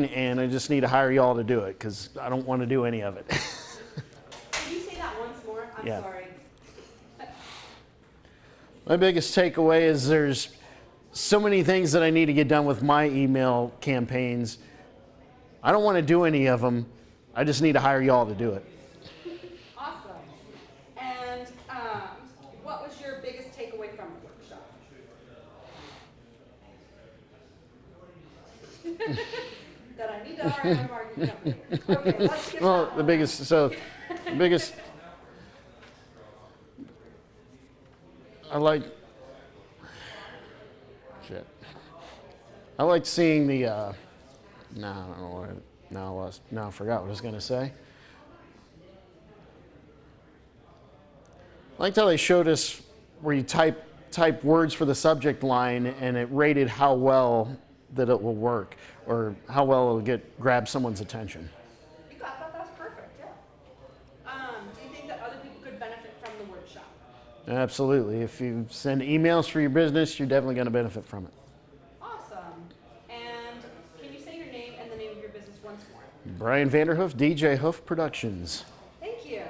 campaign, and I just need to hire y'all to do it because I don't want to do any of it. Can you say that once more? I'm sorry. My biggest takeaway is there's so many things that I need to get done with my email campaigns. I don't want to do any of them. I just need to hire y'all to do it. Awesome. And what was your biggest takeaway from the workshop? That I need to hire my marketing company. Okay, let's skip Well, that the one. biggest, I like, shit. I like seeing the, I forgot what I was going to say. I liked how they showed us where you type words for the subject line and it rated how well that it will work or how well it'll grab someone's attention. You got that. That's perfect. Yeah. Do you think that other people could benefit from the workshop? Absolutely. If you send emails for your business, you're definitely going to benefit from it. Awesome. And can you say your name and the name of your business once more? Brian Vanderhoof, DJ Hoof Productions. Thank you.